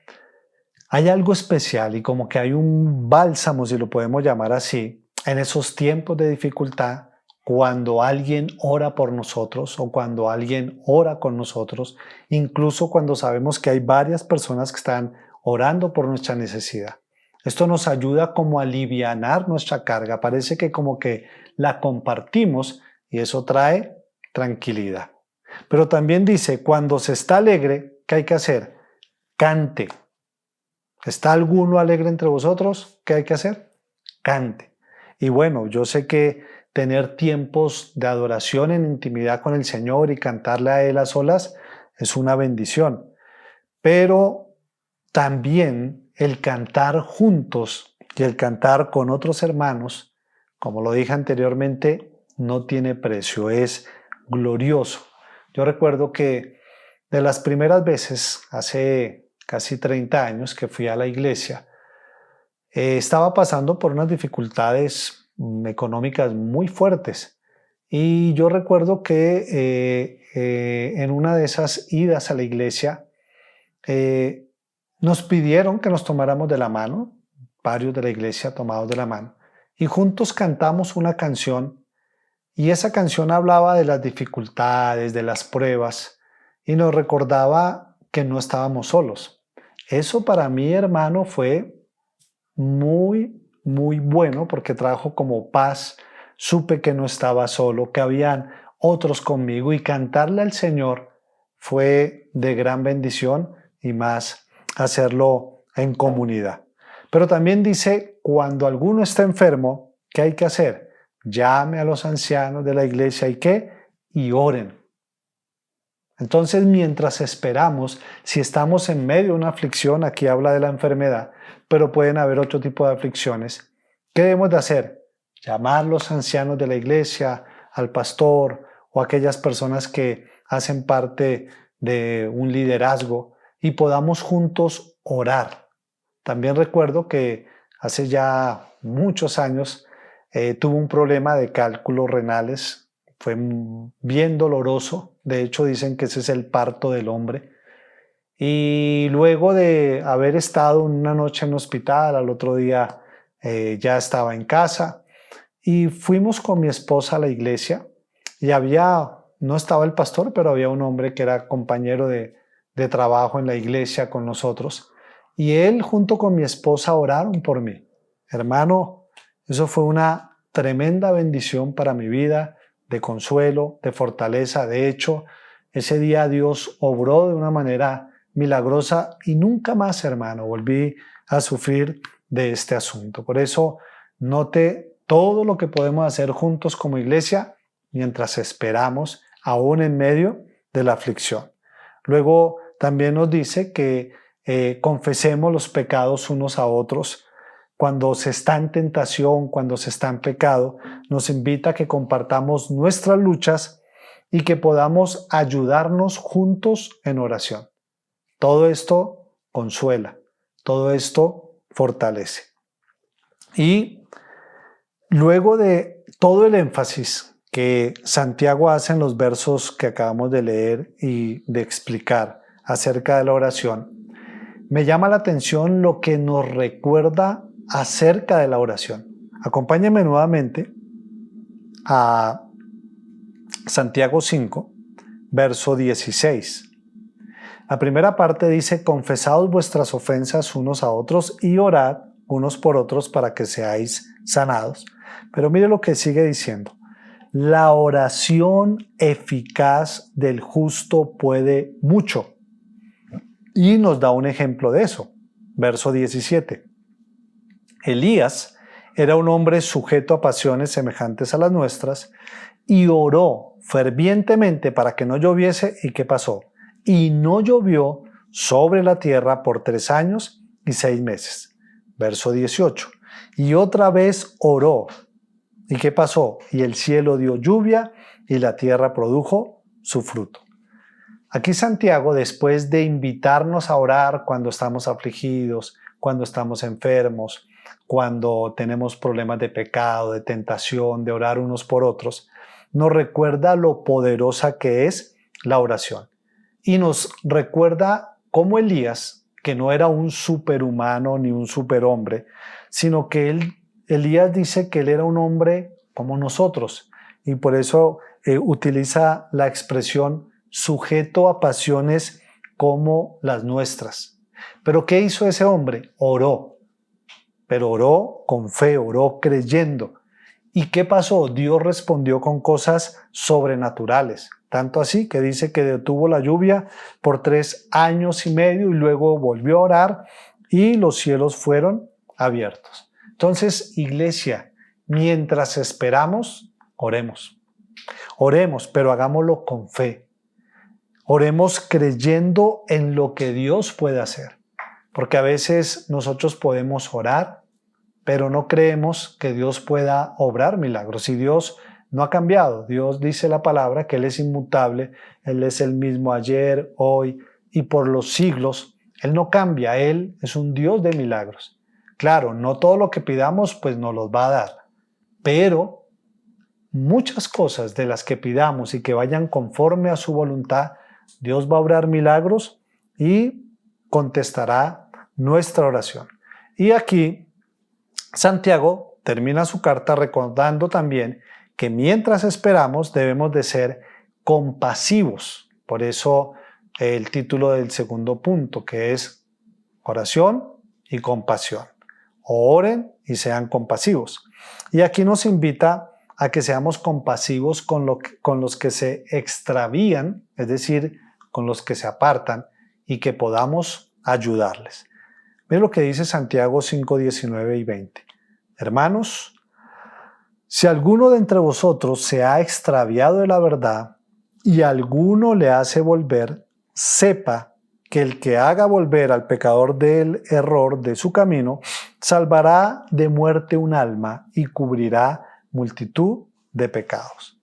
hay algo especial y como que hay un bálsamo, si lo podemos llamar así, en esos tiempos de dificultad, cuando alguien ora por nosotros o cuando alguien ora con nosotros, incluso cuando sabemos que hay varias personas que están orando por nuestra necesidad. Esto nos ayuda como a alivianar nuestra carga, parece que como que la compartimos y eso trae tranquilidad. Pero también dice, cuando se está alegre, ¿qué hay que hacer? Cante. ¿Está alguno alegre entre vosotros? ¿Qué hay que hacer? Cante. Y bueno, yo sé que tener tiempos de adoración en intimidad con el Señor y cantarle a Él a solas es una bendición. Pero también el cantar juntos Y el cantar con otros hermanos, como lo dije anteriormente, no tiene precio, es glorioso. Yo recuerdo que de las primeras veces, hace casi 30 años que fui a la iglesia, estaba pasando por unas dificultades económicas muy fuertes. Y yo recuerdo que en una de esas idas a la iglesia nos pidieron que nos tomáramos de la mano, varios de la iglesia tomados de la mano, y juntos cantamos una canción, y esa canción hablaba de las dificultades, de las pruebas, y nos recordaba que no estábamos solos. Eso para mí, hermano, fue muy, muy bueno porque trajo como paz. Supe que no estaba solo, que habían otros conmigo, y cantarle al Señor fue de gran bendición, y más hacerlo en comunidad. Pero también dice, cuando alguno está enfermo, ¿qué hay que hacer? Llame a los ancianos de la iglesia y oren. Entonces, mientras esperamos, si estamos en medio de una aflicción, aquí habla de la enfermedad, pero pueden haber otro tipo de aflicciones, ¿qué debemos de hacer? Llamar a los ancianos de la iglesia, al pastor o aquellas personas que hacen parte de un liderazgo, y podamos juntos orar. También recuerdo que hace ya muchos años tuve un problema de cálculos renales. Fue bien doloroso. De hecho, dicen que ese es el parto del hombre. Y luego de haber estado una noche en hospital, al otro día ya estaba en casa. Y fuimos con mi esposa a la iglesia. Y no estaba el pastor, pero había un hombre que era compañero de trabajo en la iglesia con nosotros. Y él junto con mi esposa oraron por mí. Hermano, eso fue una tremenda bendición para mi vida, de consuelo, de fortaleza. De hecho, ese día Dios obró de una manera milagrosa y nunca más, hermano, volví a sufrir de este asunto. Por eso, note todo lo que podemos hacer juntos como iglesia mientras esperamos, aún en medio de la aflicción. Luego también nos dice que confesemos los pecados unos a otros. Cuando se está en tentación, cuando se está en pecado, nos invita a que compartamos nuestras luchas y que podamos ayudarnos juntos en oración. Todo esto consuela, todo esto fortalece. Y luego de todo el énfasis que Santiago hace en los versos que acabamos de leer y de explicar acerca de la oración, me llama la atención lo que nos recuerda acerca de la oración. Acompáñenme nuevamente a Santiago 5, verso 16. La primera parte dice: confesaos vuestras ofensas unos a otros y orad unos por otros para que seáis sanados. Pero mire lo que sigue diciendo: la oración eficaz del justo puede mucho. Y nos da un ejemplo de eso. Verso 17. Elías era un hombre sujeto a pasiones semejantes a las nuestras y oró fervientemente para que no lloviese. ¿Y qué pasó? Y no llovió sobre la tierra por 3 años y 6 meses. Verso 18. Y otra vez oró. ¿Y qué pasó? Y el cielo dio lluvia y la tierra produjo su fruto. Aquí Santiago, después de invitarnos a orar cuando estamos afligidos, cuando estamos enfermos, cuando tenemos problemas de pecado, de tentación, de orar unos por otros, nos recuerda lo poderosa que es la oración. Y nos recuerda cómo Elías, que no era un superhumano ni un superhombre, sino que Elías dice que él era un hombre como nosotros, y por eso utiliza la expresión sujeto a pasiones como las nuestras. ¿Pero qué hizo ese hombre? Oró, pero oró con fe, oró creyendo. ¿Y qué pasó? Dios respondió con cosas sobrenaturales, tanto así que dice que detuvo la lluvia por 3 años y medio y luego volvió a orar y los cielos fueron abiertos. Entonces, iglesia, mientras esperamos, oremos. Oremos, pero hagámoslo con fe. Oremos creyendo en lo que Dios puede hacer, porque a veces nosotros podemos orar, pero no creemos que Dios pueda obrar milagros. Y Dios no ha cambiado. Dios dice la palabra que Él es inmutable, Él es el mismo ayer, hoy y por los siglos. Él no cambia, Él es un Dios de milagros. Claro, no todo lo que pidamos pues nos los va a dar, pero muchas cosas de las que pidamos y que vayan conforme a su voluntad, Dios va a obrar milagros y contestará nuestra oración. Y aquí Santiago termina su carta recordando también que mientras esperamos debemos de ser compasivos. Por eso el título del segundo punto, que es oración y compasión. Oren y sean compasivos. Y aquí nos invita a que seamos compasivos con los que se extravían, es decir, con los que se apartan, y que podamos ayudarles. Miren lo que dice Santiago 5, 19 y 20. Hermanos, si alguno de entre vosotros se ha extraviado de la verdad y alguno le hace volver, sepa que el que haga volver al pecador del error de su camino, salvará de muerte un alma y cubrirá multitud de pecados.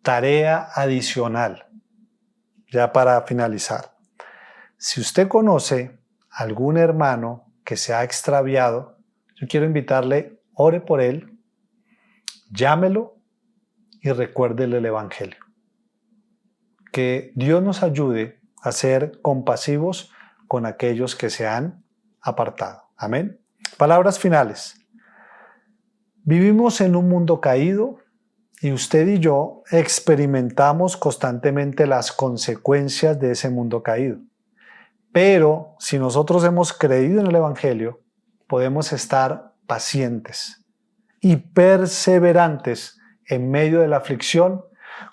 Tarea adicional, ya para finalizar. Si usted conoce a algún hermano que se ha extraviado, yo quiero invitarle, ore por él, llámelo y recuérdele el Evangelio. Que Dios nos ayude a ser compasivos con aquellos que se han apartado. Amén. Palabras finales. Vivimos en un mundo caído y usted y yo experimentamos constantemente las consecuencias de ese mundo caído. Pero si nosotros hemos creído en el Evangelio, podemos estar pacientes y perseverantes en medio de la aflicción,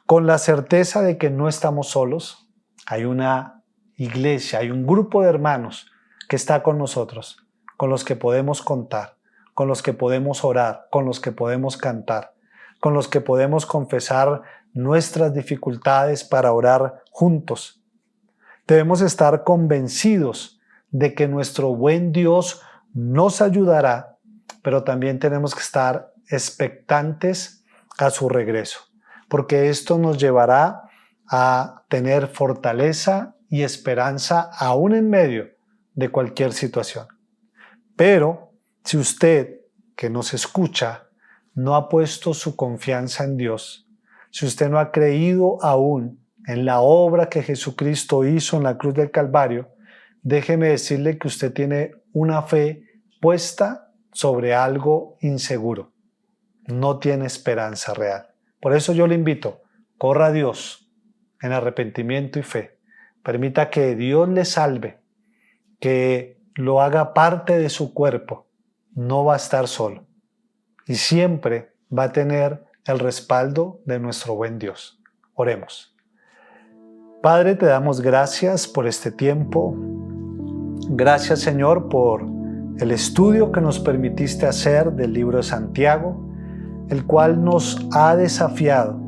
con la certeza de que no estamos solos. Hay una iglesia, hay un grupo de hermanos que está con nosotros, con los que podemos contar, con los que podemos orar, con los que podemos cantar, con los que podemos confesar nuestras dificultades para orar juntos. Debemos estar convencidos de que nuestro buen Dios nos ayudará, pero también tenemos que estar expectantes a su regreso, porque esto nos llevará a tener fortaleza y esperanza aún en medio de cualquier situación. Pero si usted que nos escucha no ha puesto su confianza en Dios, si usted no ha creído aún en la obra que Jesucristo hizo en la cruz del Calvario, déjeme decirle que usted tiene una fe puesta sobre algo inseguro. No tiene esperanza real. Por eso yo le invito, corra a Dios en arrepentimiento y fe. Permita que Dios le salve, que lo haga parte de su cuerpo. No va a estar solo y siempre va a tener el respaldo de nuestro buen Dios. Oremos. Padre, te damos gracias por este tiempo. Gracias, Señor, por el estudio que nos permitiste hacer del libro de Santiago, el cual nos ha desafiado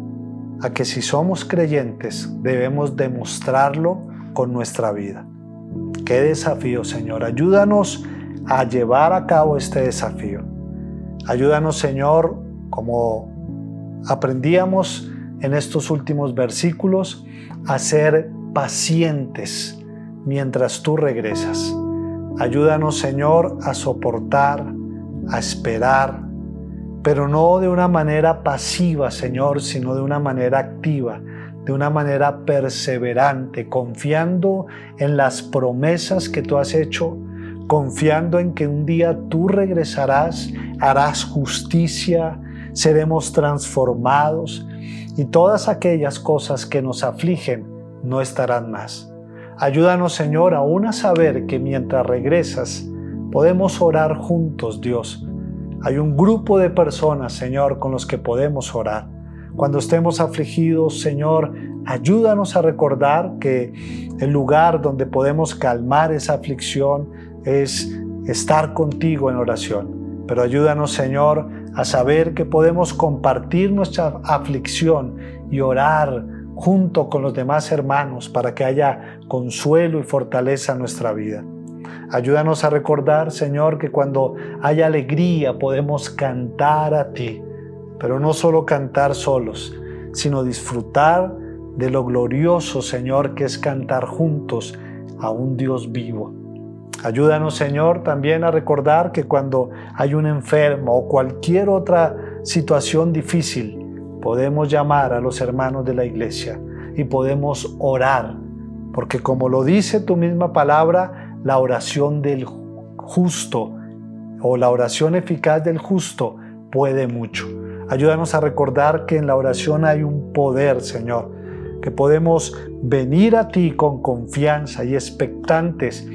a que si somos creyentes debemos demostrarlo con nuestra vida. ¡Qué desafío, Señor! Ayúdanos a llevar a cabo este desafío. Ayúdanos, Señor, como aprendíamos en estos últimos versículos, a ser pacientes mientras tú regresas. Ayúdanos, Señor, a soportar, a esperar, pero no de una manera pasiva, Señor, sino de una manera activa, de una manera perseverante, confiando en las promesas que tú has hecho, confiando en que un día tú regresarás, harás justicia, seremos transformados y todas aquellas cosas que nos afligen no estarán más. Ayúdanos, Señor, aún a saber que mientras regresas podemos orar juntos, Dios. Hay un grupo de personas, Señor, con los que podemos orar. Cuando estemos afligidos, Señor, ayúdanos a recordar que el lugar donde podemos calmar esa aflicción es estar contigo en oración. Pero ayúdanos, Señor, a saber que podemos compartir nuestra aflicción y orar junto con los demás hermanos para que haya consuelo y fortaleza en nuestra vida. Ayúdanos a recordar, Señor, que cuando hay alegría podemos cantar a ti, pero no solo cantar solos, sino disfrutar de lo glorioso, Señor, que es cantar juntos a un Dios vivo. Ayúdanos, Señor, también a recordar que cuando hay un enfermo o cualquier otra situación difícil, podemos llamar a los hermanos de la iglesia y podemos orar, porque como lo dice tu misma palabra, la oración del justo o la oración eficaz del justo puede mucho. Ayúdanos a recordar que en la oración hay un poder, Señor, que podemos venir a ti con confianza y expectantes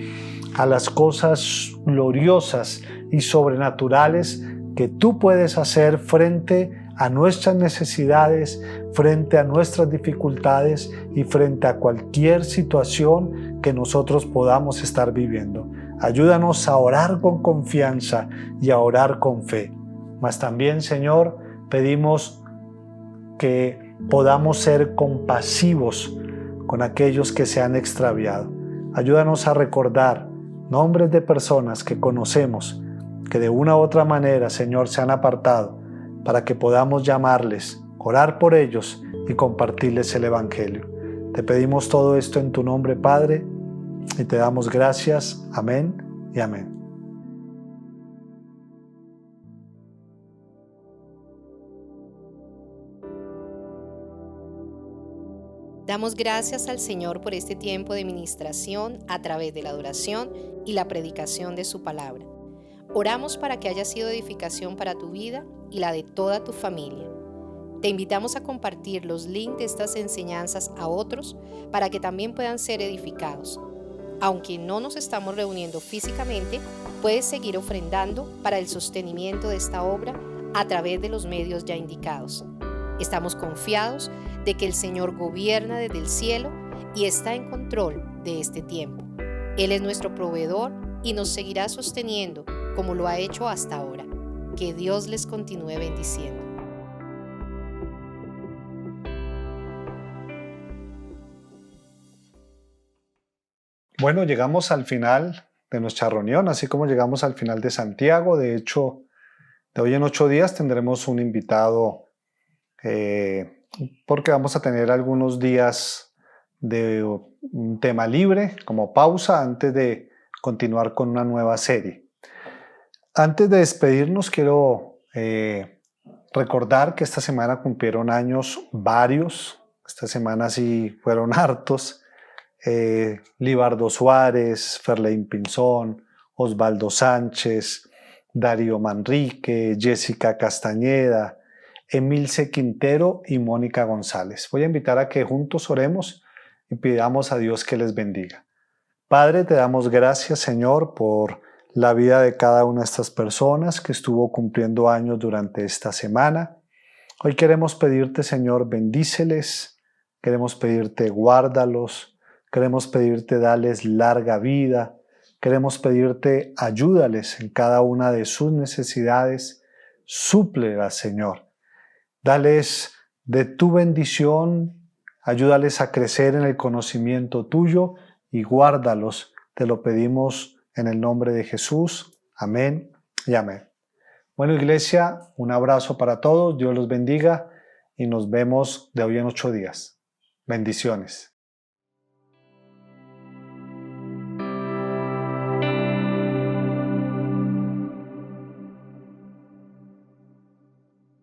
a las cosas gloriosas y sobrenaturales que tú puedes hacer frente a nuestras necesidades, frente a nuestras dificultades y frente a cualquier situación que nosotros podamos estar viviendo. Ayúdanos a orar con confianza y a orar con fe. Mas también, Señor, pedimos que podamos ser compasivos con aquellos que se han extraviado. Ayúdanos a recordar nombres de personas que conocemos, que de una u otra manera, Señor, se han apartado, para que podamos llamarles, orar por ellos y compartirles el Evangelio. Te pedimos todo esto en tu nombre, Padre, y te damos gracias. Amén y amén.
Damos gracias al Señor por este tiempo de ministración a través de la adoración y la predicación de su palabra. Oramos para que haya sido edificación para tu vida y la de toda tu familia. Te invitamos a compartir los links de estas enseñanzas a otros para que también puedan ser edificados. Aunque no nos estamos reuniendo físicamente, puedes seguir ofrendando para el sostenimiento de esta obra a través de los medios ya indicados. Estamos confiados de que el Señor gobierna desde el cielo y está en control de este tiempo. Él es nuestro proveedor y nos seguirá sosteniendo como lo ha hecho hasta ahora. Que Dios les continúe bendiciendo.
Bueno, llegamos al final de nuestra reunión, así como llegamos al final de Santiago. De hecho, de hoy en 8 días tendremos un invitado porque vamos a tener algunos días de un tema libre como pausa antes de continuar con una nueva serie. Antes de despedirnos, quiero recordar que esta semana cumplieron años varios. Esta semana sí fueron hartos. Libardo Suárez, Ferlein Pinzón, Osvaldo Sánchez, Darío Manrique, Jessica Castañeda, Emilce Quintero y Mónica González. Voy a invitar a que juntos oremos y pidamos a Dios que les bendiga. Padre, te damos gracias, Señor, por la vida de cada una de estas personas que estuvo cumpliendo años durante esta semana. Hoy queremos pedirte, Señor, bendíceles, queremos pedirte guárdalos, queremos pedirte dales larga vida, queremos pedirte ayúdales en cada una de sus necesidades, súplelas, Señor. Dales de tu bendición, ayúdales a crecer en el conocimiento tuyo y guárdalos. Te lo pedimos en el nombre de Jesús. Amén y amén. Bueno, iglesia, un abrazo para todos. Dios los bendiga y nos vemos de hoy en 8 días. Bendiciones.